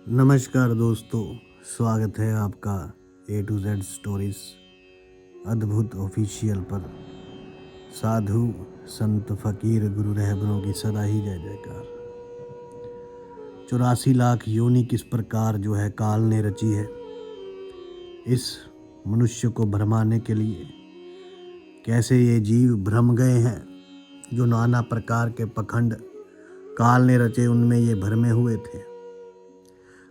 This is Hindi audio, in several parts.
नमस्कार दोस्तों, स्वागत है आपका A to Z स्टोरीज अद्भुत ऑफिशियल पर। साधु संत फकीर गुरु रहबरों की सदा ही जय जयकार। 84 लाख योनि किस प्रकार जो है काल ने रची है इस मनुष्य को भरमाने के लिए। कैसे ये जीव भ्रम गए हैं, जो नाना प्रकार के पखंड काल ने रचे उनमें ये भरमे हुए थे।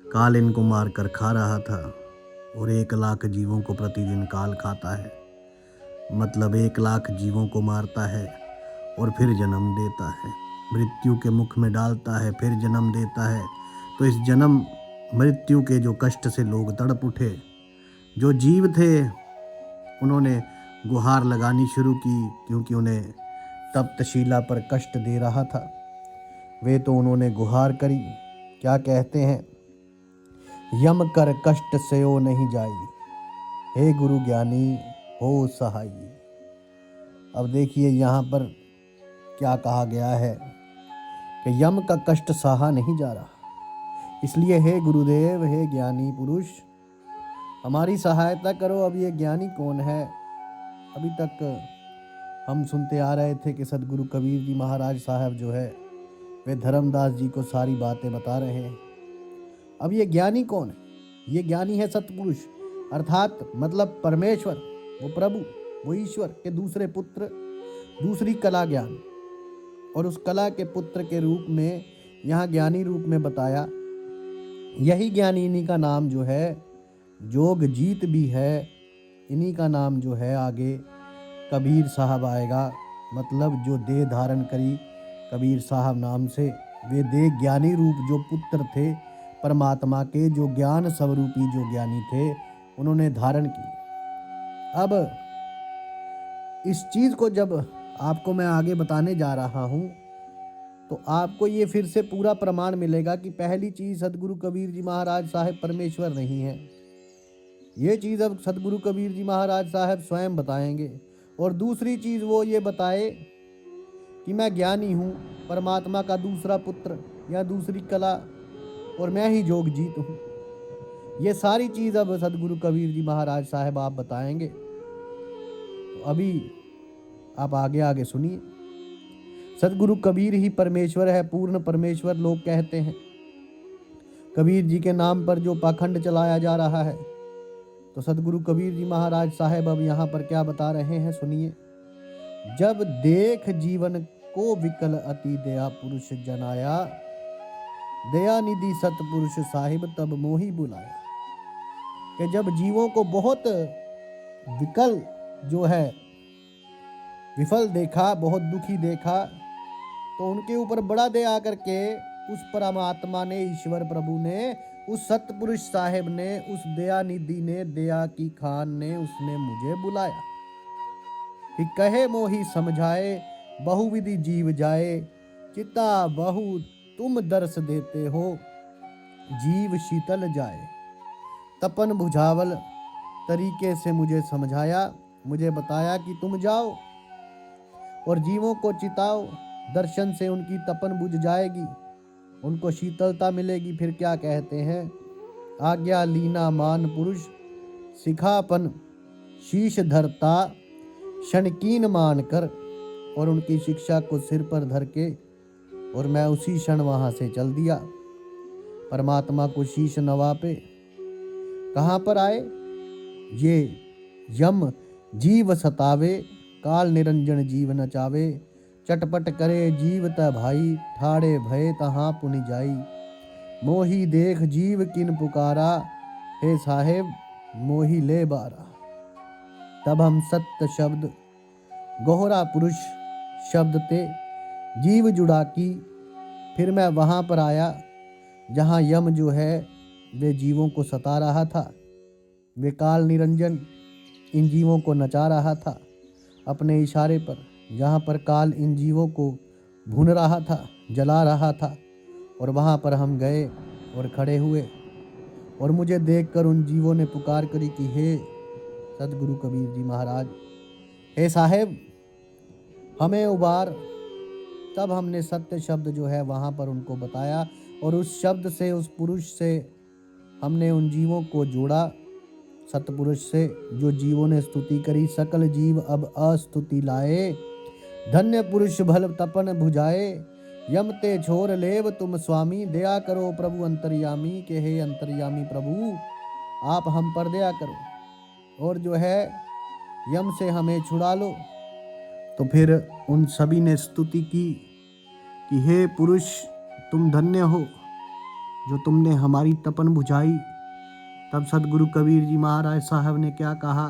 काल इनको मार कर खा रहा था और 1 लाख जीवों को प्रतिदिन काल खाता है। मतलब 1 लाख जीवों को मारता है और फिर जन्म देता है, मृत्यु के मुख में डालता है, फिर जन्म देता है। तो इस जन्म मृत्यु के जो कष्ट से लोग तड़प उठे, जो जीव थे उन्होंने गुहार लगानी शुरू की, क्योंकि उन्हें तप्तशिला पर कष्ट दे रहा था। वे तो उन्होंने गुहार करी, क्या कहते हैं, यम कर कष्ट सयो नहीं जाई, हे गुरु ज्ञानी हो सहाई। अब देखिए यहाँ पर क्या कहा गया है कि यम का कष्ट सहा नहीं जा रहा, इसलिए हे गुरुदेव, हे ज्ञानी पुरुष, हमारी सहायता करो। अब ये ज्ञानी कौन है? अभी तक हम सुनते आ रहे थे कि सदगुरु कबीर जी महाराज साहब जो है वे धर्मदास जी को सारी बातें बता रहे हैं। अब ये ज्ञानी कौन है? ये ज्ञानी है सतपुरुष, अर्थात मतलब परमेश्वर, वो प्रभु, वो ईश्वर के दूसरे पुत्र, दूसरी कला ज्ञान। और उस कला के पुत्र के रूप में यहाँ ज्ञानी रूप में बताया। यही ज्ञानी, इन्हीं का नाम जो है जोगजीत भी है। इन्हीं का नाम जो है आगे कबीर साहब आएगा। मतलब जो देह धारण करी कबीर साहब नाम से, वे देह ज्ञानी रूप जो पुत्र थे परमात्मा के, जो ज्ञान स्वरूपी जो ज्ञानी थे, उन्होंने धारण की। अब इस चीज़ को जब आपको मैं आगे बताने जा रहा हूँ तो आपको ये फिर से पूरा प्रमाण मिलेगा कि पहली चीज़ सदगुरु कबीर जी महाराज साहब परमेश्वर नहीं है। ये चीज़ अब सदगुरु कबीर जी महाराज साहब स्वयं बताएंगे। और दूसरी चीज़ वो ये बताए कि मैं ज्ञानी हूँ, परमात्मा का दूसरा पुत्र या दूसरी कला, और मैं ही जोगजीत हूँ। ये सारी चीज़ अब सदगुरु कबीर जी महाराज साहब आप बताएंगे। तो अभी आप आगे आगे सुनिए। सदगुरु कबीर ही परमेश्वर है, पूर्ण परमेश्वर लोग कहते हैं। कबीर जी के नाम पर जो पाखंड चलाया जा रहा है, तो सदगुरु कबीर जी महाराज साहब अब यहाँ पर क्या बता रहे हैं, सुनिए। जब देख जीवन को विकल अति दया पुरुष जनाया, दया निधि सतपुरुष साहिब तब मोही बुलाया। कि जब जीवों को बहुत विकल जो है विफल देखा, बहुत दुखी देखा, तो उनके ऊपर बड़ा दया करके उस परमात्मा ने, ईश्वर प्रभु ने, उस सतपुरुष साहिब ने, उस दया निधि ने, दया की खान ने, उसने मुझे बुलाया कि कहे मोही समझाए, बहुविधि जीव जाए, चिता बहु तुम दर्श देते हो, जीव शीतल जाए। तपन बुझावल तरीके से मुझे समझाया, मुझे बताया कि तुम जाओ और जीवों को चिताओ, दर्शन से उनकी तपन बुझ जाएगी, उनको शीतलता मिलेगी। फिर क्या कहते हैं, आज्ञा लीना मान पुरुष, सिखापन शीश धरता, क्षणकीन मान कर, और उनकी शिक्षा को सिर पर धर के, और मैं उसी क्षण वहाँ से चल दिया। परमात्मा को शीश नवा पे कहाँ पर आए, ये यम जीव सतावे, काल निरंजन जीव नचावे, चटपट करे जीव त भाई, ठाड़े भय तहाँ पुनि जाई, मोही देख जीव किन पुकारा, हे साहेब मोही ले बारा। तब हम सत्य शब्द गोहरा पुरुष शब्द ते जीव जुड़ा की। फिर मैं वहाँ पर आया जहाँ यम जो है वे जीवों को सता रहा था। वे काल निरंजन इन जीवों को नचा रहा था अपने इशारे पर, जहाँ पर काल इन जीवों को भून रहा था, जला रहा था। और वहाँ पर हम गए और खड़े हुए, और मुझे देखकर उन जीवों ने पुकार करी कि हे सदगुरु कबीर जी महाराज, हे साहेब हमें उबार। तब हमने सत्य शब्द जो है वहाँ पर उनको बताया, और उस शब्द से, उस पुरुष से हमने उन जीवों को जोड़ा सतपुरुष से, जो जीवों ने स्तुति करी। सकल जीव अब अस्तुति लाए, धन्य पुरुष भल तपन भुजाए। यम ते छोर लेव तुम स्वामी, दया करो प्रभु अंतर्यामी। के हे अंतर्यामी प्रभु, आप हम पर दया करो और जो है यम से हमें छुड़ा लो। तो फिर उन सभी ने स्तुति की कि हे पुरुष, तुम धन्य हो जो तुमने हमारी तपन बुझाई। तब सदगुरु कबीर जी महाराज साहब ने क्या कहा?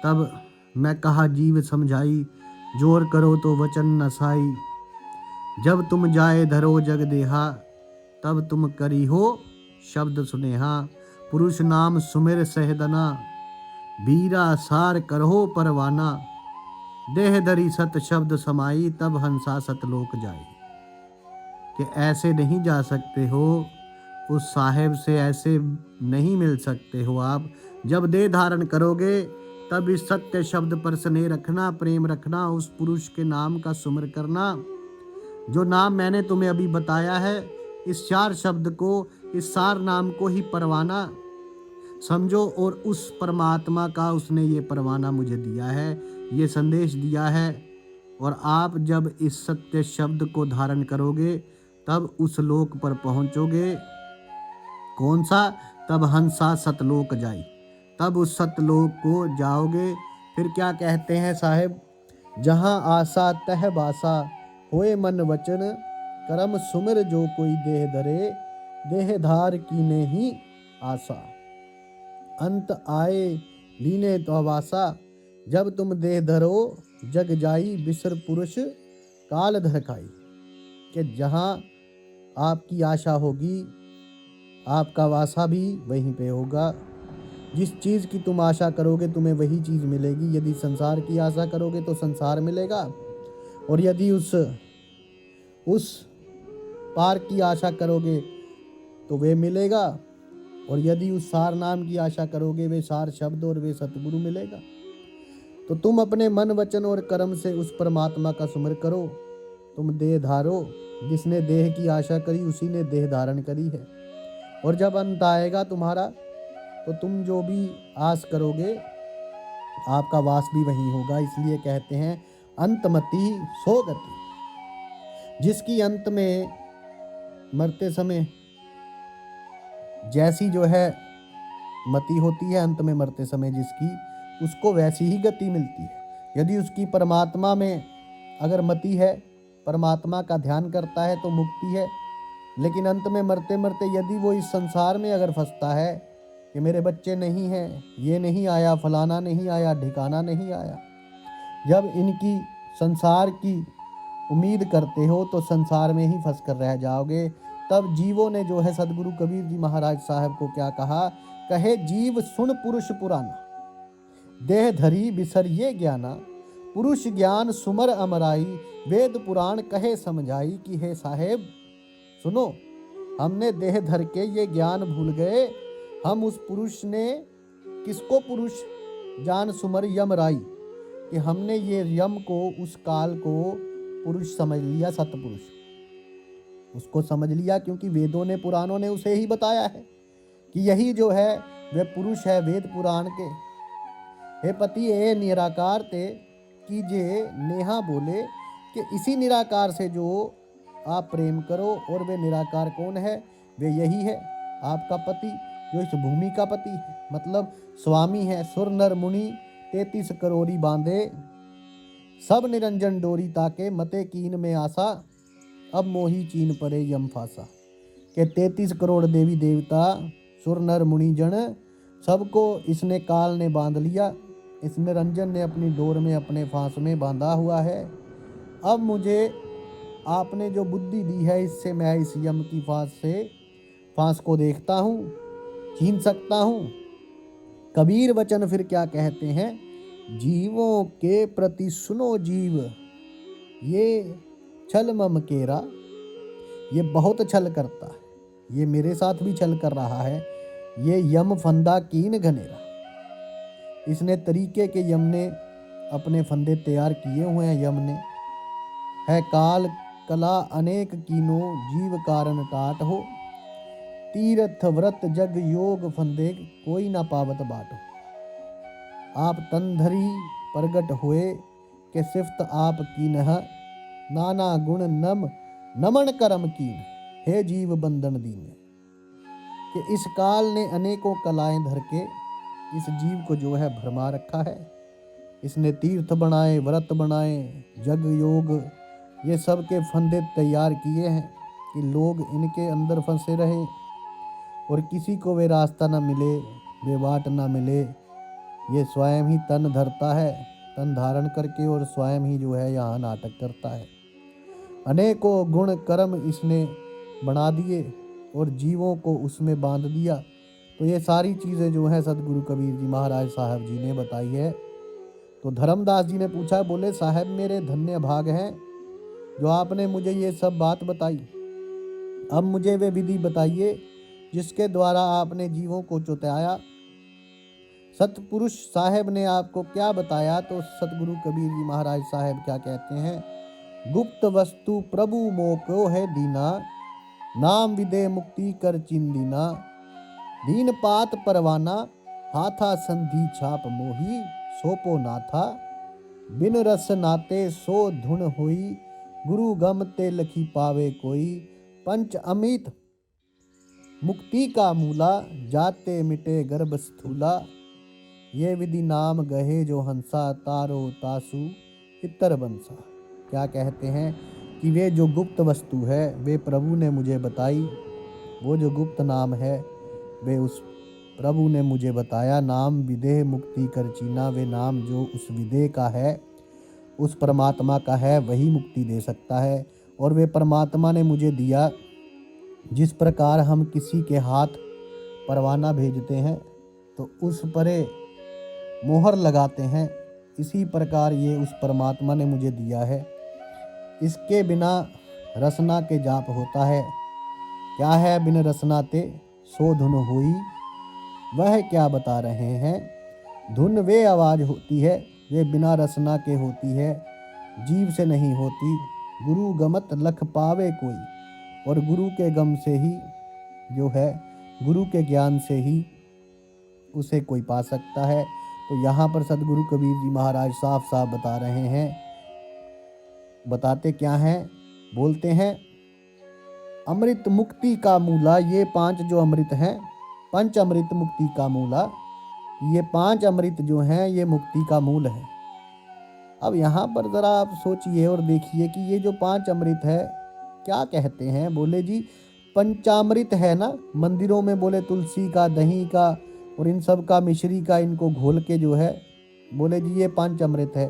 तब मैं कहा जीव समझाई, जोर करो तो वचन न साई। जब तुम जाए धरो जग देहा, तब तुम करी हो शब्द सुनेहा। पुरुष नाम सुमिर सहदना, बीरा सार करहो परवाना। देह धरी सत शब्द समाई, तब हंसा सतलोक जाई। कि ऐसे नहीं जा सकते हो उस साहेब से, ऐसे नहीं मिल सकते हो आप। जब देह धारण करोगे तब इस सत्य शब्द पर स्नेह रखना, प्रेम रखना, उस पुरुष के नाम का सुमिर करना। जो नाम मैंने तुम्हें अभी बताया है, इस 4 शब्द को, इस सार नाम को ही परवाना समझो। और उस परमात्मा का उसने ये परवाना मुझे दिया है, ये संदेश दिया है। और आप जब इस सत्य शब्द को धारण करोगे तब उस लोक पर पहुंचोगे। कौन सा? तब हंसा सतलोक जाई, तब उस सतलोक को जाओगे। फिर क्या कहते हैं साहेब? जहां आशा तह बासा, होए मन वचन करम सुमिर। जो कोई देह धरे, देह धार कीने ही आशा। अंत आए लीने तो वासा, जब तुम देह धरो जग जाई। बिसर पुरुष काल धर खाई। कि जहाँ आपकी आशा होगी, आपका वासा भी वहीं पे होगा। जिस चीज़ की तुम आशा करोगे तुम्हें वही चीज़ मिलेगी। यदि संसार की आशा करोगे तो संसार मिलेगा, और यदि उस पार की आशा करोगे तो वे मिलेगा, और यदि उस सार नाम की आशा करोगे वे सार शब्द और वे सतगुरु मिलेगा। तो तुम अपने मन वचन और कर्म से उस परमात्मा का सुमिर करो। तुम देह धारो, जिसने देह की आशा करी उसी ने देह धारण करी है। और जब अंत आएगा तुम्हारा, तो तुम जो भी आस करोगे आपका वास भी वहीं होगा। इसलिए कहते हैं अंतमति सो गति। जिसकी अंत में मरते समय जैसी जो है मति होती है, अंत में मरते समय जिसकी, उसको वैसी ही गति मिलती है। यदि उसकी परमात्मा में अगर मति है, परमात्मा का ध्यान करता है तो मुक्ति है। लेकिन अंत में मरते मरते यदि वो इस संसार में अगर फंसता है कि मेरे बच्चे नहीं हैं, ये नहीं आया, फलाना नहीं आया, ठिकाना नहीं आया, जब इनकी संसार की उम्मीद करते हो तो संसार में ही फंस कर रह जाओगे। तब जीवों ने जो है सदगुरु कबीर जी महाराज साहब को क्या कहा? कहे जीव सुन पुरुष पुराना, देह धरी बिसर ये ज्ञाना। पुरुष ज्ञान सुमर अमराई, वेद पुराण कहे समझाई। कि हे साहेब सुनो, हमने देह धर के ये ज्ञान भूल गए। हम उस पुरुष ने, किसको पुरुष? जान सुमर यमराई, कि हमने ये यम को, उस काल को पुरुष समझ लिया, सतपुरुष उसको समझ लिया। क्योंकि वेदों ने, पुराणों ने उसे ही बताया है कि यही जो है वे पुरुष है वेद पुराण के। हे पति ए निराकार ते कीजिए नेहा बोले, कि इसी निराकार से जो आप प्रेम करो। और वे निराकार कौन है? वे यही है आपका पति, जो इस भूमि का पति है, मतलब स्वामी है। सुर नर मुनि 33 करोड़ी बांधे, सब निरंजन डोरी ताके। मते कीन में आशा, अब मोही चीन परे यम फासा। के 33 करोड़ देवी देवता, सुर नर मुनि जन, सबको इसने काल ने बांध लिया। इस निरंजन ने अपनी डोर में, अपने फांस में बांधा हुआ है। अब मुझे आपने जो बुद्धि दी है, इससे मैं इस यम की फांस को देखता हूँ, छीन सकता हूँ। कबीर वचन फिर क्या कहते हैं? जीवों के प्रति सुनो जीव, ये छल मम केरा। ये बहुत छल करता है, ये मेरे साथ भी छल कर रहा है। ये यम फंदा कीन घनेरा, इसने तरीके के यम ने अपने फंदे तैयार किए हुए हैं। यम ने है काल कला अनेक कीनो, जीव कारण टाट हो। तीर्थ व्रत जग योग फंदे, कोई ना पावत बाटो। आप तनधरी प्रगट हुए, के सिफ्त आप कीन्ह, नाना गुण नमन करम कीन, हे जीव बंधन दीन। कि इस काल ने अनेकों कलाएं धर के इस जीव को जो है भरमा रखा है। इसने तीर्थ बनाए, व्रत बनाए, जग योग, ये सब के फंदे तैयार किए हैं कि लोग इनके अंदर फंसे रहे और किसी को वे रास्ता ना मिले, वे बाट ना मिले। ये स्वयं ही तन धरता है, तन धारण करके, और स्वयं ही जो है यहाँ नाटक करता है। अनेकों गुण कर्म इसने बना दिए और जीवों को उसमें बांध दिया। तो ये सारी चीज़ें जो है सदगुरु कबीर जी महाराज साहब जी ने बताई है। तो धर्मदास जी ने पूछा, बोले साहब मेरे धन्य भाग हैं जो आपने मुझे ये सब बात बताई। अब मुझे वे विधि बताइए जिसके द्वारा आपने जीवों को चुताया। सतपुरुष साहब ने आपको क्या बताया? तो सतगुरु कबीर जी महाराज साहब क्या कहते हैं, गुप्त वस्तु प्रभु मोको है दीना, नाम विदे मुक्ति कर चिंदीना, दीन पात परवाना, हाथा संधि छाप मोही, सोपो नाथा, बिन रस नाते सो धुन होई, गुरु गम ते लखी पावे कोई, पंच अमित मुक्ति का मूला, जाते मिटे गर्भ स्थूला, ये विधि नाम गहे जो हंसा, तारो तासु इतर बंसा। क्या कहते हैं कि वे जो गुप्त वस्तु है वे प्रभु ने मुझे बताई। वो जो गुप्त नाम है वे उस प्रभु ने मुझे बताया। नाम विदेह मुक्ति कर चीना, वे नाम जो उस विदेह का है, उस परमात्मा का है, वही मुक्ति दे सकता है। और वे परमात्मा ने मुझे दिया। जिस प्रकार हम किसी के हाथ परवाना भेजते हैं तो उस परे मोहर लगाते हैं, इसी प्रकार ये उस परमात्मा ने मुझे दिया है। इसके बिना रसना के जाप होता है। क्या है बिन रसना ते सो धुन हुई, वह क्या बता रहे हैं। धुन वे आवाज़ होती है, वे बिना रसना के होती है, जीव से नहीं होती। गुरु गमत लख पावे कोई, और गुरु के गम से ही जो है, गुरु के ज्ञान से ही उसे कोई पा सकता है। तो यहाँ पर सदगुरु कबीर जी महाराज साफ साफ बता रहे हैं। बताते क्या हैं? बोलते हैं अमृत मुक्ति का मूला, ये 5 जो अमृत हैं, पंच अमृत मुक्ति का मूला, ये 5 अमृत जो हैं ये मुक्ति का मूल है। अब यहाँ पर ज़रा आप सोचिए और देखिए कि ये जो 5 अमृत है क्या कहते हैं। बोले जी पंचामृत है ना, मंदिरों में बोले तुलसी का, दही का और इन सब का, मिश्री का, इनको घोल के जो है, बोले जी ये 5 अमृत है।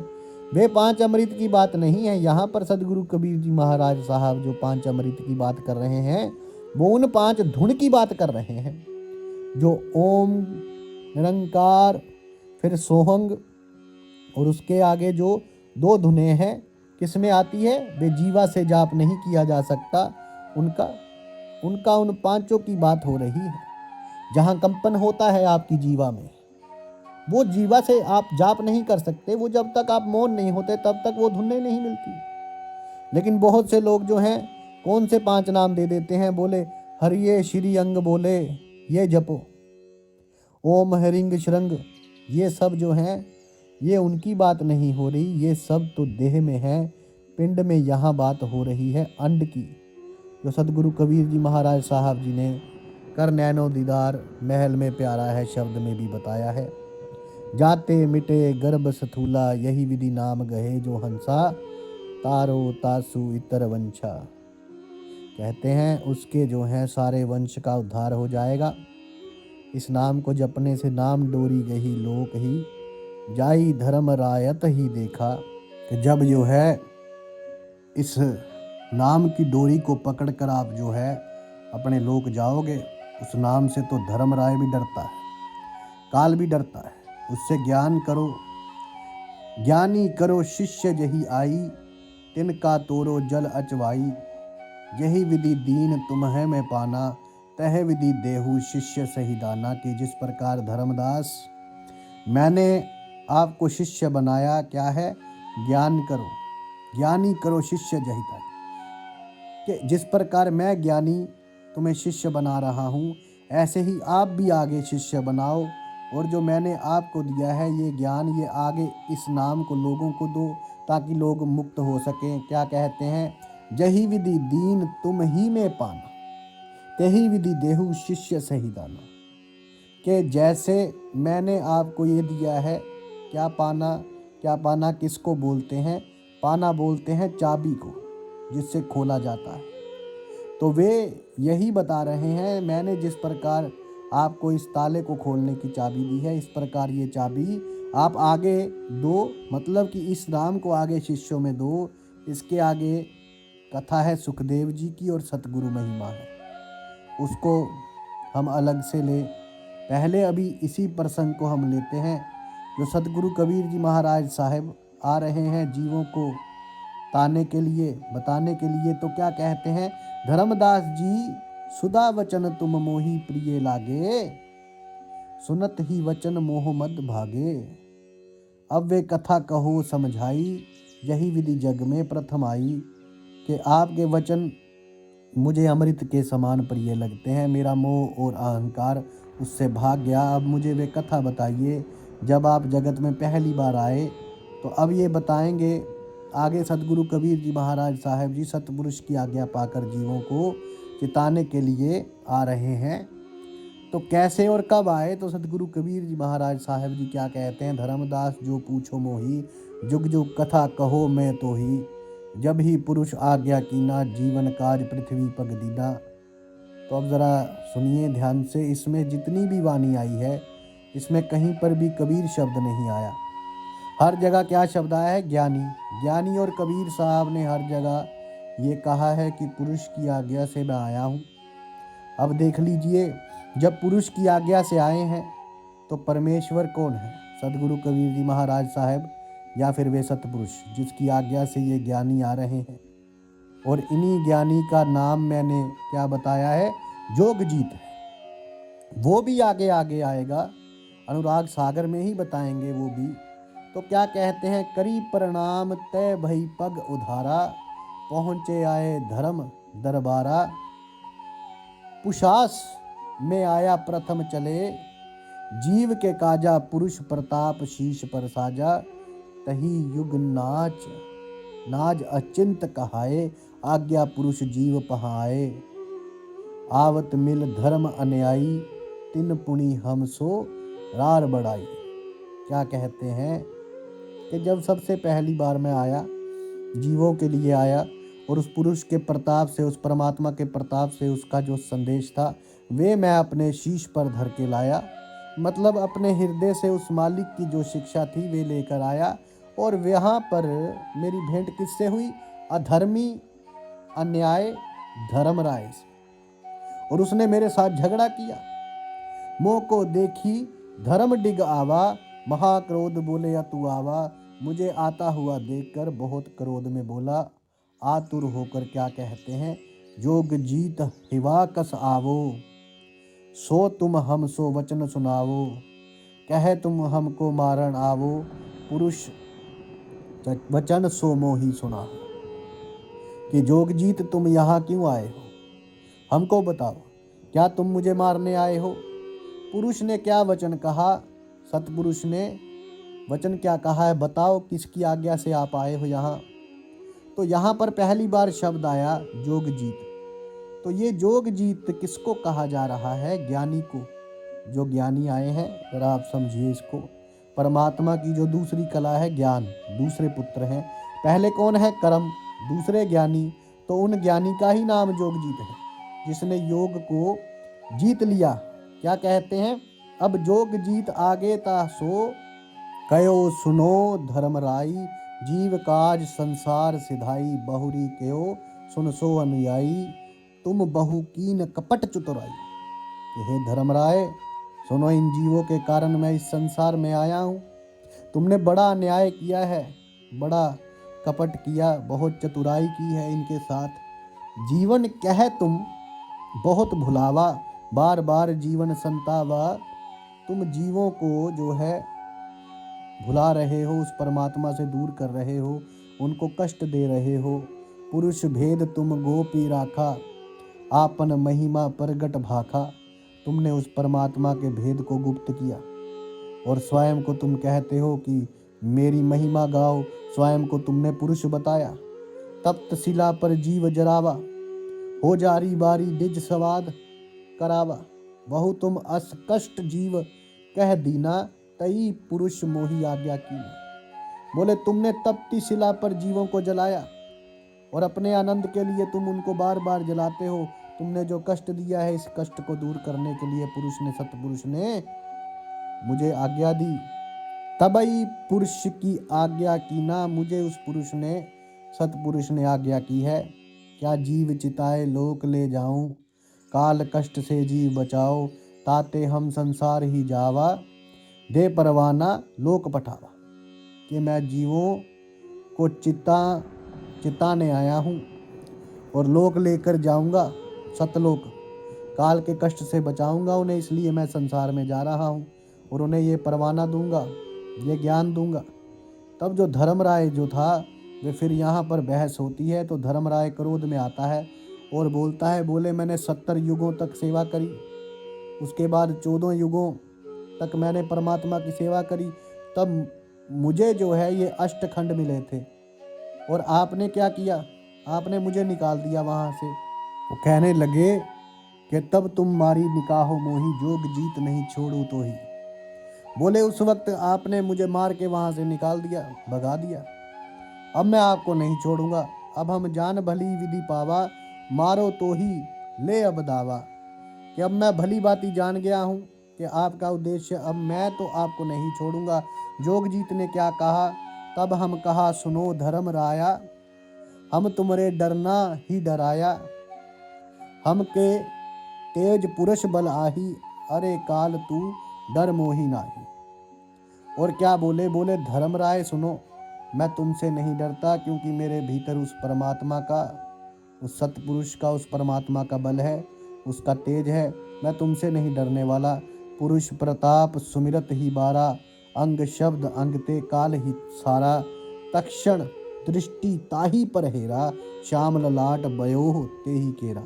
वे 5 अमृत की बात नहीं है। यहाँ पर सदगुरु कबीर जी महाराज साहब जो 5 अमृत की बात कर रहे हैं वो उन 5 धुन की बात कर रहे हैं, जो ओम, निरंकार, फिर सोहंग, और उसके आगे जो 2 धुनें हैं किसमें आती है, वे जीवा से जाप नहीं किया जा सकता। उनका उन 5 की बात हो रही है। जहाँ कंपन होता है आपकी जीवा में, वो जीवा से आप जाप नहीं कर सकते। वो जब तक आप मौन नहीं होते तब तक वो धुनें नहीं मिलती। लेकिन बहुत से लोग जो हैं कौन से 5 नाम दे देते हैं, बोले हरिये श्री अंग, बोले ये जपो, ओम हरिंग श्रृंग, ये सब जो हैं ये उनकी बात नहीं हो रही। ये सब तो देह में है, पिंड में यहाँ बात हो रही है अंड की, जो सदगुरु कबीर जी महाराज साहब जी ने कर नैनो दीदार महल में प्यारा है शब्द में भी बताया है। जाते मिटे गर्भ स्थूला, यही विधि नाम गहे जो हंसा, तारो तासु इतर वंशा। कहते हैं उसके जो हैं सारे वंश का उद्धार हो जाएगा। इस नाम को जपने से नाम डोरी गही लोक ही, जाई धर्म रायत ही देखा। कि जब जो है इस नाम की डोरी को पकड़कर आप जो है अपने लोक जाओगे, उस नाम से तो धर्म राय भी डरता है, काल भी डरता है। उससे ज्ञान करो, ज्ञानी करो शिष्य जही आई, तिनका तोरो जल अचवाई, यही विधि दीन तुम्हें में पाना, तह विधि देहु शिष्य सही दाना। कि जिस प्रकार धर्मदास मैंने आपको शिष्य बनाया, क्या है, ज्ञान करो, ज्ञानी करो शिष्य जही ताई। कि जिस प्रकार मैं ज्ञानी तुम्हें शिष्य बना रहा हूँ, ऐसे ही आप भी आगे शिष्य बनाओ। और जो मैंने आपको दिया है ये ज्ञान, ये आगे इस नाम को लोगों को दो, ताकि लोग मुक्त हो सकें। क्या कहते हैं, जही विधि दीन तुम ही में पाना, तेही विधि देहु शिष्य सही दाना। कि जैसे मैंने आपको ये दिया है, क्या पाना, क्या पाना किसको बोलते हैं, पाना बोलते हैं चाबी को, जिससे खोला जाता है। तो वे यही बता रहे हैं, मैंने जिस प्रकार आपको इस ताले को खोलने की चाबी दी है, इस प्रकार ये चाबी आप आगे दो, मतलब कि इस नाम को आगे शिष्यों में दो। इसके आगे कथा है सुखदेव जी की और सतगुरु महिमा है, उसको हम अलग से ले। पहले अभी इसी प्रसंग को हम लेते हैं, जो सतगुरु कबीर जी महाराज साहब आ रहे हैं जीवों को ताने के लिए, बताने के लिए। तो क्या कहते हैं, धर्मदास जी सुधा वचन तुम मोहि प्रिय लागे, सुनत ही वचन मोह मद भागे। अब वे कथा कहो समझाई, यही विधि जग में प्रथम आई। कि आपके वचन मुझे अमृत के समान प्रिय लगते हैं, मेरा मोह और अहंकार उससे भाग गया। अब मुझे वे कथा बताइए, जब आप जगत में पहली बार आए। तो अब ये बताएंगे आगे सतगुरु कबीर जी महाराज साहब जी सतपुरुष की आज्ञा पाकर जीवों को चिताने के लिए आ रहे हैं। तो कैसे और कब आए, तो सतगुरु कबीर जी महाराज साहब जी क्या कहते हैं, धर्मदास जो पूछो मोही, जुग जुग कथा कहो मैं तो ही, जब ही पुरुष आज्ञा कीना, जीवन काज पृथ्वी पग दीना। तो अब ज़रा सुनिए ध्यान से, इसमें जितनी भी वाणी आई है, इसमें कहीं पर भी कबीर शब्द नहीं आया। हर जगह क्या शब्द आया है, ज्ञानी। ज्ञानी और कबीर साहब ने हर जगह ये कहा है कि पुरुष की आज्ञा से मैं आया हूँ। अब देख लीजिए, जब पुरुष की आज्ञा से आए हैं तो परमेश्वर कौन है, सतगुरु कबीर जी महाराज साहब या फिर वे सतपुरुष जिसकी आज्ञा से ये ज्ञानी आ रहे हैं। और इन्हीं ज्ञानी का नाम मैंने क्या बताया है, जोगजीत है। वो भी आगे आगे आएगा, अनुराग सागर में ही बताएंगे वो भी। तो क्या कहते हैं, करी प्रणाम तय भई पग उधारा, पहुँचे आए धर्म दरबारा, पुशास में आया प्रथम चले, जीव के काजा पुरुष प्रताप शीश पर साजा, तही युग नाच नाज अचिंत कहाए, आज्ञा पुरुष जीव पहाए, आवत मिल धर्म अन्यायी, तिन पुनि हम सो रार बढ़ाई। क्या कहते हैं कि जब सबसे पहली बार मैं आया, जीवों के लिए आया, और उस पुरुष के प्रताप से, उस परमात्मा के प्रताप से उसका जो संदेश था वे मैं अपने शीश पर धर के लाया। मतलब अपने हृदय से उस मालिक की जो शिक्षा थी वे लेकर आया। और वहाँ पर मेरी भेंट किससे हुई, अधर्मी अन्याय धर्मराय से। और उसने मेरे साथ झगड़ा किया। मोह को देखी धर्म डिग आवा, महाक्रोध बोले अतु आवा, मुझे आता हुआ देखकर बहुत क्रोध में बोला। आतुर होकर क्या कहते हैं, जोग जीत हिवा कस आवो, सो तुम हम सो वचन सुनावो, कहे तुम हमको मारण आवो, पुरुष वचन सो मोही सुना। कि जोगजीत तुम यहाँ क्यों आए हो, हमको बताओ, क्या तुम मुझे मारने आए हो। पुरुष ने क्या वचन कहा, सतपुरुष ने वचन क्या कहा है, बताओ किसकी आज्ञा से आप आए हो यहाँ। तो यहाँ पर पहली बार शब्द आया जोगजीत। तो ये जोगजीत किसको कहा जा रहा है, ज्ञानी को। जो ज्ञानी आए हैं जरा आप समझिए इसको। परमात्मा की जो दूसरी कला है ज्ञान, दूसरे पुत्र हैं। पहले कौन है, कर्म, दूसरे ज्ञानी। तो उन ज्ञानी का ही नाम जोगजीत है, जिसने योग को जीत लिया। क्या कहते हैं, अब जोग जीत आगे ता सो, कयो सुनो धर्मराई, जीव काज संसार सिधाई, बहुरी कयो सुन सो अनुयायी, तुम बहु कीन कपट चतुराई। हे धर्मराय सुनो, इन जीवों के कारण मैं इस संसार में आया हूँ। तुमने बड़ा अन्याय किया है, बड़ा कपट किया, बहुत चतुराई की है इनके साथ। जीवन कह तुम बहुत भुलावा, बार बार जीवन संतावा। तुम जीवों को जो है भुला रहे हो, उस परमात्मा से दूर कर रहे हो, उनको कष्ट दे रहे हो। पुरुष भेद तुम गोपी राखा, आपन महिमा प्रगट भाखा, तुमने उस परमात्मा के भेद को गुप्त किया और स्वयं को तुम कहते हो कि मेरी महिमा गाओ। स्वयं को तुमने पुरुष बताया, तप्त शिला पर जीव जरावा, हो जारी बारी निज स्वाद करावा। बहु तुम अस कष्ट जीव कह दीना, तई पुरुष मोही आज्ञा की। बोले तुमने तपती शिला पर जीवों को जलाया और अपने आनंद के लिए तुम उनको बार बार जलाते हो। तुमने जो कष्ट दिया है, इस कष्ट को दूर करने के लिए सतपुरुष ने मुझे आज्ञा दी। तबई पुरुष की आज्ञा की ना, मुझे उस पुरुष ने सतपुरुष ने आज्ञा की है। क्या जीव चिताए लोक ले जाऊं, काल कष्ट से जीव बचाओ। ताते हम संसार ही जावा, दे परवाना लोक पठावा। कि मैं जीवों को चिताने आया हूँ और लोक लेकर जाऊंगा, सतलोक। काल के कष्ट से बचाऊंगा उन्हें, इसलिए मैं संसार में जा रहा हूँ और उन्हें ये परवाना दूंगा, ये ज्ञान दूंगा। तब जो धर्मराय जो था, वे फिर यहाँ पर बहस होती है तो धर्मराय क्रोध में आता है और बोलता है, बोले मैंने 70 युगों तक सेवा करी, उसके बाद 14 युगों तक मैंने परमात्मा की सेवा करी, तब मुझे जो है ये अष्टखंड मिले थे और आपने क्या किया, आपने मुझे निकाल दिया वहाँ से। वो कहने लगे कि तब तुम मारी निकाहो मोही, जोग जीत नहीं छोड़ू तो ही। बोले उस वक्त आपने मुझे मार के वहाँ से निकाल दिया, भगा दिया, अब मैं आपको नहीं छोड़ूंगा। अब हम जान भली विधि पावा, मारो तो ही ले अब दावा। कि अब मैं भली बाती जान गया हूँ कि आपका उद्देश्य, अब मैं तो आपको नहीं छोड़ूंगा। जोगजीत ने क्या कहा, तब हम कहा सुनो धर्म राया, हम तुम्हारे डरना ही डराया। हम के तेज पुरुष बल आही, अरे काल तू डर मोही नाही। और क्या बोले, बोले धर्मराय सुनो, मैं तुमसे नहीं डरता, क्योंकि मेरे भीतर उस परमात्मा का, उस सतपुरुष का, उस परमात्मा का बल है, उसका तेज है। मैं तुमसे नहीं डरने वाला। पुरुष प्रताप सुमिरत ही बारा, अंग शब्द अंगते काल ही सारा। तक्षण दृष्टि ताही पर हेरा, श्याम ललाट बयोह ते ही केरा।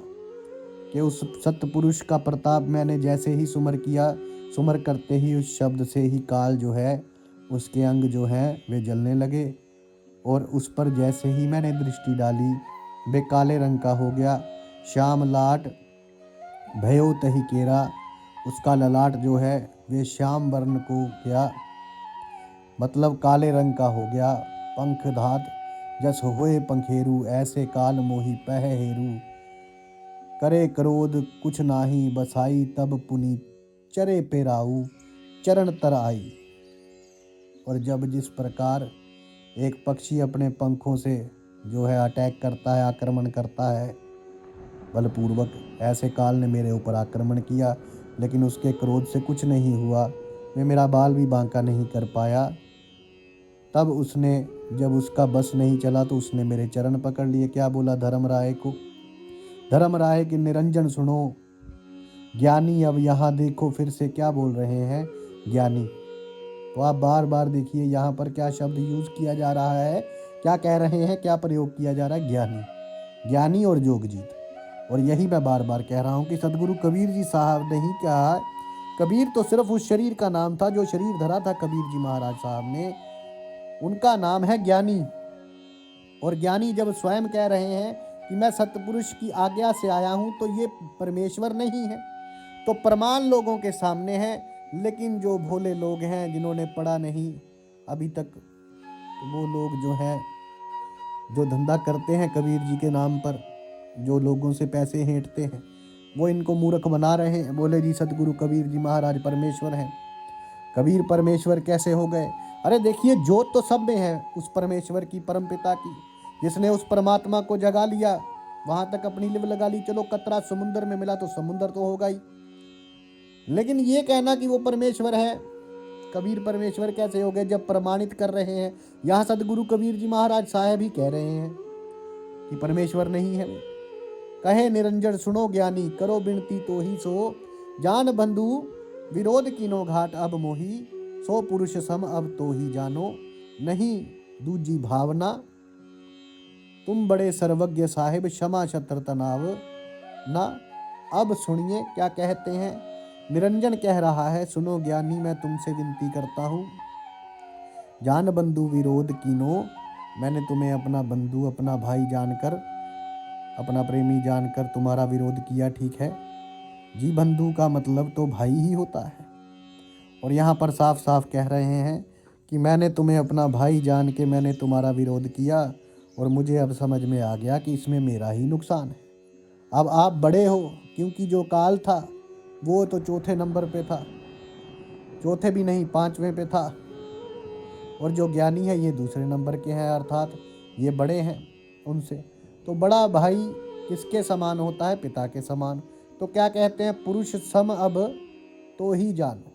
कि उस सतपुरुष का प्रताप मैंने जैसे ही सुमर किया, सुमर करते ही उस शब्द से ही काल जो है, उसके अंग जो हैं वे जलने लगे और उस पर जैसे ही मैंने दृष्टि डाली, वे काले रंग का हो गया। श्याम लाट भयो तही केरा, उसका ललाट जो है वे श्याम वर्ण को गया, मतलब काले रंग का हो गया। पंख धात जस होए पंखेरु, ऐसे काल मोही पह हेरू। करे क्रोध कुछ नाही बसाई, तब पुनि चरे पेराऊ, चरण तर आई। और जब जिस प्रकार एक पक्षी अपने पंखों से जो है अटैक करता है, आक्रमण करता है बलपूर्वक, ऐसे काल ने मेरे ऊपर आक्रमण किया, लेकिन उसके क्रोध से कुछ नहीं हुआ, मैं मेरा बाल भी बांका नहीं कर पाया। तब उसने, जब उसका बस नहीं चला तो उसने मेरे चरण पकड़ लिए। क्या बोला धर्मराय को, धर्मराय की निरंजन सुनो ज्ञानी, अब यहाँ देखो फिर से क्या बोल रहे हैं ज्ञानी। तो आप बार बार देखिए यहाँ पर क्या शब्द यूज किया जा रहा है, क्या कह रहे हैं, क्या प्रयोग किया जा रहा है, ज्ञानी, ज्ञानी और जोगजीत। और यही मैं बार बार कह रहा हूँ कि सदगुरु कबीर जी साहब ने ही कहा, कबीर तो सिर्फ उस शरीर का नाम था जो शरीर धरा था कबीर जी महाराज साहब ने, उनका नाम है ज्ञानी। और ज्ञानी जब स्वयं कह रहे हैं कि मैं सतपुरुष की आज्ञा से आया हूँ, तो ये परमेश्वर नहीं है, तो प्रमाण लोगों के सामने है। लेकिन जो भोले लोग हैं, जिन्होंने पढ़ा नहीं अभी तक, तो वो लोग जो हैं, जो धंधा करते हैं कबीर जी के नाम पर, जो लोगों से पैसे हेंटते हैं, वो इनको मूर्ख बना रहे हैं। बोले जी सतगुरु कबीर जी महाराज परमेश्वर हैं। कबीर परमेश्वर कैसे हो गए? अरे देखिए, जोत तो सब में है उस परमेश्वर की, परम पिता की, जिसने उस परमात्मा को जगा लिया, वहां तक अपनी लिव लगा ली। चलो कतरा समुंदर में मिला तो समुंदर तो होगा ही, लेकिन ये कहना कि वो परमेश्वर है, कबीर परमेश्वर कैसे हो गए जब प्रमाणित कर रहे हैं। यहाँ सदगुरु कबीर जी महाराज साहब ही कह रहे हैं कि परमेश्वर नहीं है। कहे निरंजन सुनो ज्ञानी, करो बिनती तो ही सो, जान बंधु विरोध कीनो घाट अब मोही, सो पुरुष सम अब तो ही जानो, नहीं दूजी भावना। तुम बड़े सर्वज्ञ साहिब, क्षमा छत्र तनाव, ना। अब सुनिए क्या कहते हैं। निरंजन कह रहा है, सुनो ज्ञानी मैं तुमसे विनती करता हूँ, जान बंधु विरोध कीनो। मैंने तुम्हें अपना बंधु, अपना भाई जानकर, अपना प्रेमी जानकर तुम्हारा विरोध किया, ठीक है जी। बंधु का मतलब तो भाई ही होता है। और यहाँ पर साफ साफ कह रहे हैं कि मैंने तुम्हें अपना भाई जान के मैंने तुम्हारा विरोध किया, और मुझे अब समझ में आ गया कि इसमें मेरा ही नुकसान है। अब आप बड़े हो, क्योंकि जो काल था वो तो चौथे नंबर पे था, चौथे भी नहीं 5वें पे था, और जो ज्ञानी है ये दूसरे नंबर के हैं, अर्थात ये बड़े हैं उनसे। तो बड़ा भाई किसके समान होता है? पिता के समान। तो क्या कहते हैं, पुरुष सम अब तो ही जानो,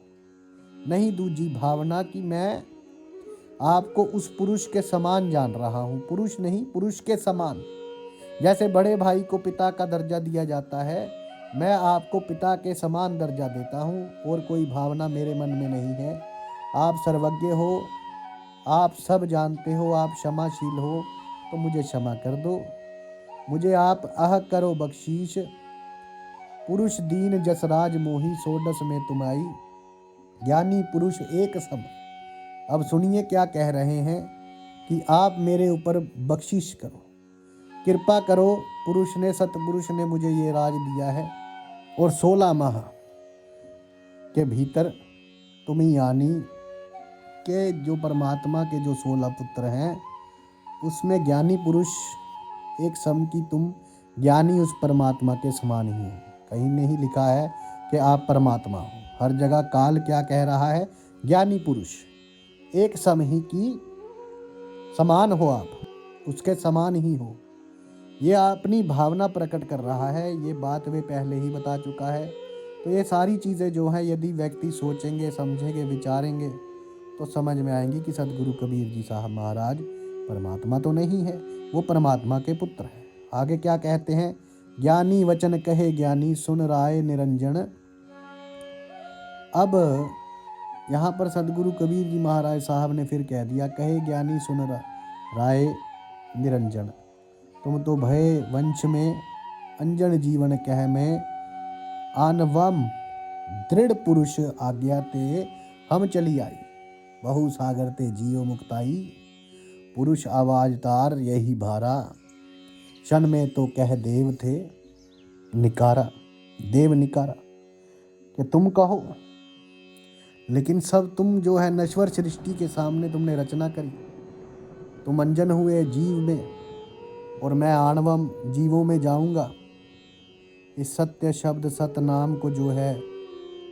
नहीं दूजी भावना कि मैं आपको उस पुरुष के समान जान रहा हूँ। पुरुष नहीं, पुरुष के समान। जैसे बड़े भाई को पिता का दर्जा दिया जाता है, मैं आपको पिता के समान दर्जा देता हूँ, और कोई भावना मेरे मन में नहीं है। आप सर्वज्ञ हो, आप सब जानते हो, आप क्षमाशील हो, तो मुझे क्षमा कर दो। मुझे आप आह करो बख्शीश, पुरुष दीन जसराज मोही, सोडस में तुम आई, ज्ञानी पुरुष एक सम। अब सुनिए क्या कह रहे हैं कि आप मेरे ऊपर बख्शिश करो, कृपा करो। पुरुष ने, सतपुरुष ने मुझे ये राज दिया है, और 16 माह के भीतर तुम यानी के जो परमात्मा के जो 16 पुत्र हैं, उसमें ज्ञानी पुरुष एक सम की तुम ज्ञानी उस परमात्मा के समान ही हो। कहीं नहीं लिखा है कि आप परमात्मा हो। हर जगह काल क्या कह रहा है? ज्ञानी पुरुष एक सम ही की समान हो, आप उसके समान ही हो। ये अपनी भावना प्रकट कर रहा है। ये बात वे पहले ही बता चुका है। तो ये सारी चीज़ें जो हैं, यदि व्यक्ति सोचेंगे, समझेंगे, विचारेंगे, तो समझ में आएंगी कि सदगुरु कबीर जी साहब महाराज परमात्मा तो नहीं है, वो परमात्मा के पुत्र हैं। आगे क्या कहते हैं, ज्ञानी वचन कहे ज्ञानी, सुन राय निरंजन। अब यहाँ पर सदगुरु कबीर जी महाराज साहब ने फिर कह दिया, कहे ज्ञानी सुन राय निरंजन, तुम तो भय वंश में अंजन जीवन कह में, आनवम दृढ़ पुरुष आज्ञा ते हम चली आई, बहु सागर ते जियो मुक्ताई, पुरुष आवाज तार यही भारा, क्षण में तो कह देव थे निकारा। देव निकारा कि तुम कहो, लेकिन सब तुम जो है नश्वर सृष्टि के सामने तुमने रचना करी। तुम अंजन हुए जीव में, और मैं आणवम जीवों में जाऊंगा। इस सत्य शब्द सत नाम को जो है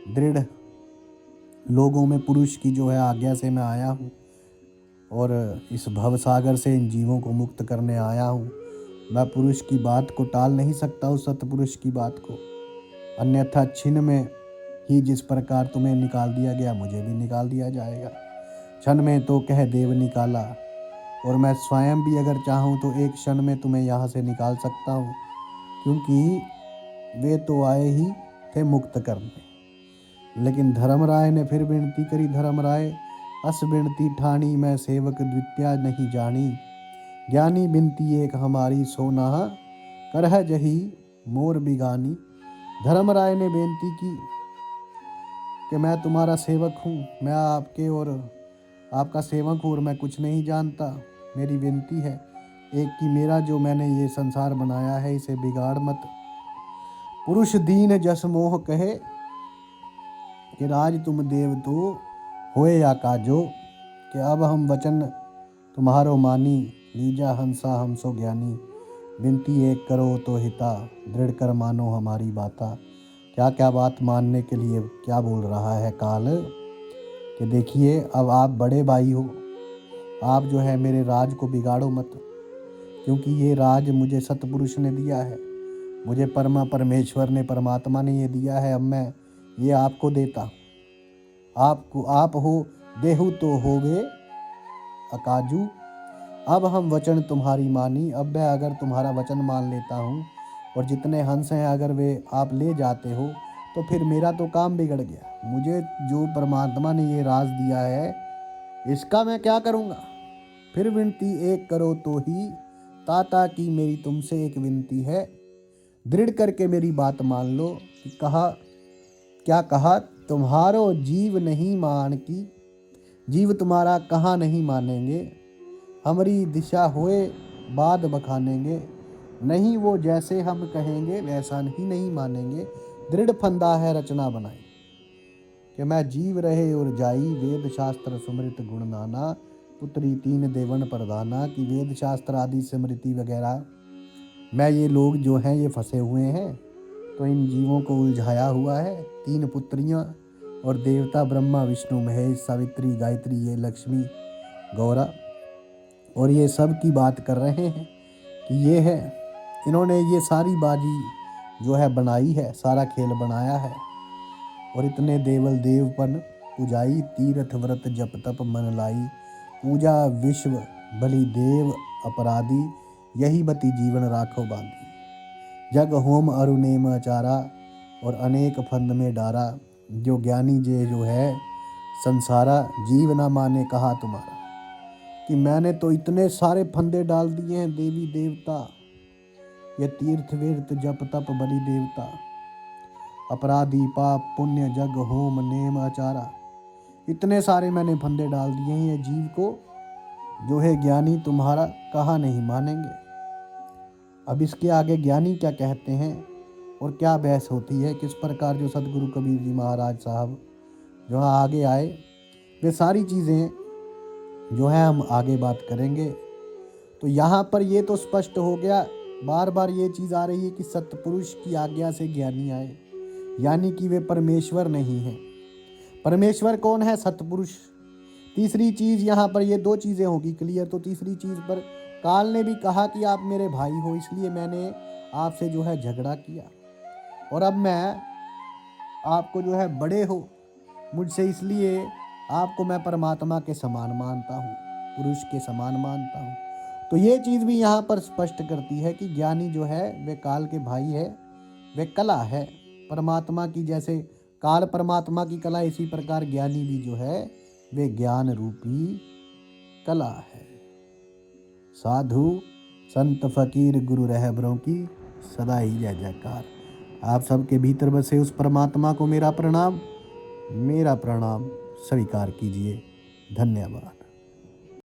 दृढ़ लोगों में पुरुष की जो है आज्ञा से मैं आया हूँ, और इस भवसागर से इन जीवों को मुक्त करने आया हूँ। मैं पुरुष की बात को टाल नहीं सकता, उस सतपुरुष की बात को, अन्यथा छिन में ही जिस प्रकार तुम्हें निकाल दिया गया, मुझे भी निकाल दिया जाएगा। क्षण में तो कह देव निकाला, और मैं स्वयं भी अगर चाहूँ तो एक क्षण में तुम्हें यहाँ से निकाल सकता हूँ, क्योंकि वे तो आए ही थे मुक्त करने। लेकिन धर्मराय ने फिर विनती करी, धर्मराय अस विनती ठानी, मैं सेवक द्वितीय नहीं जानी, ज्ञानी बिनती एक हमारी, सोना करह जही मोर बिगानी। धर्मराय ने बेनती की कि मैं तुम्हारा सेवक हूँ, मैं आपके और आपका सेवक हूँ, और मैं कुछ नहीं जानता। मेरी विनती है एक कि मेरा जो मैंने ये संसार बनाया है इसे बिगाड़ मत। पुरुष दीन जस मोह कहे, कि राज तुम देव तो होए या काजो, कि अब हम वचन तुम्हारो मानी, लीजा हंसा हम सो ज्ञानी, विनती एक करो तो हिता, दृढ़ कर मानो हमारी बाता। क्या क्या बात मानने के लिए क्या बोल रहा है काल, कि देखिए अब आप बड़े भाई हो, आप जो है मेरे राज को बिगाड़ो मत, क्योंकि ये राज मुझे सतपुरुष ने दिया है, मुझे परमेश्वर ने, परमात्मा ने ये दिया है। अब मैं ये आपको देता हूँ, आपको आप हो देहु तो होगे अकाजू। अब हम वचन तुम्हारी मानी, अब मैं अगर तुम्हारा वचन मान लेता हूँ, और जितने हंस हैं अगर वे आप ले जाते हो, तो फिर मेरा तो काम बिगड़ गया। मुझे जो परमात्मा ने ये राज दिया है, इसका मैं क्या करूँगा। फिर विनती एक करो तो ही, ताता की मेरी तुमसे एक विनती है, दृढ़ करके मेरी बात मान लो कि क्या कहा, तुम्हारो जीव नहीं मान की, जीव तुम्हारा कहाँ नहीं मानेंगे, हमारी दिशा होए बाद बखानेंगे, नहीं वो जैसे हम कहेंगे वैसा नहीं मानेंगे, दृढ़ फंदा है रचना बनाई, कि मैं जीव रहे और जाई, वेद शास्त्र स्मृत गुण नाना, पुत्री तीन देवन प्रधाना। कि वेद शास्त्र आदि स्मृति वगैरह मैं ये लोग जो हैं ये फंसे हुए हैं, तो इन जीवों को उलझाया हुआ है। तीन पुत्रियां और देवता ब्रह्मा विष्णु महेश सावित्री गायत्री, ये लक्ष्मी गौरा, और ये सब की बात कर रहे हैं कि ये है, इन्होंने ये सारी बाजी जो है बनाई है, सारा खेल बनाया है। और इतने देवल देवपन पुजाई, तीर्थ व्रत जप तप मन लाई, पूजा विश्व बलि देव अपराधी, यही बती जीवन राखो बांधी। जग होम अरुनेम आचारा, और अनेक फंद में डारा, जो ज्ञानी जो है संसारा, जीव ना माने कहा तुम्हारा। कि मैंने तो इतने सारे फंदे डाल दिए हैं, देवी देवता, ये तीर्थ वीर्थ जप तप बलि देवता, अपराधी पाप पुण्य जग होम नेम आचारा, इतने सारे मैंने फंदे डाल दिए हैं, ये जीव को जो है ज्ञानी तुम्हारा कहाँ नहीं मानेंगे। अब इसके आगे ज्ञानी क्या कहते हैं और क्या बहस होती है, किस प्रकार जो सदगुरु कबीर जी महाराज साहब जो आगे आए, वे सारी चीज़ें जो है हम आगे बात करेंगे। तो यहाँ पर ये तो स्पष्ट हो गया, बार बार ये चीज़ आ रही है कि सत्पुरुष की आज्ञा से ज्ञानी आए, यानी कि वे परमेश्वर नहीं हैं। परमेश्वर कौन है? सत्पुरुष। तीसरी चीज़ यहाँ पर ये दो चीज़ें होगी क्लियर। तो तीसरी चीज़ पर काल ने भी कहा कि आप मेरे भाई हो, इसलिए मैंने आपसे जो है झगड़ा किया, और अब मैं आपको जो है बड़े हो मुझसे, इसलिए आपको मैं परमात्मा के समान मानता हूँ, पुरुष के समान मानता हूँ। तो ये चीज़ भी यहाँ पर स्पष्ट करती है कि ज्ञानी जो है वे काल के भाई है, वे कला है परमात्मा की। जैसे काल परमात्मा की कला, इसी प्रकार ज्ञानी भी जो है वे ज्ञान रूपी कला है। साधु संत फकीर गुरु रहबरों की सदा ही जय जयकार। आप सबके भीतर बसे उस परमात्मा को मेरा प्रणाम स्वीकार कीजिए। धन्यवाद।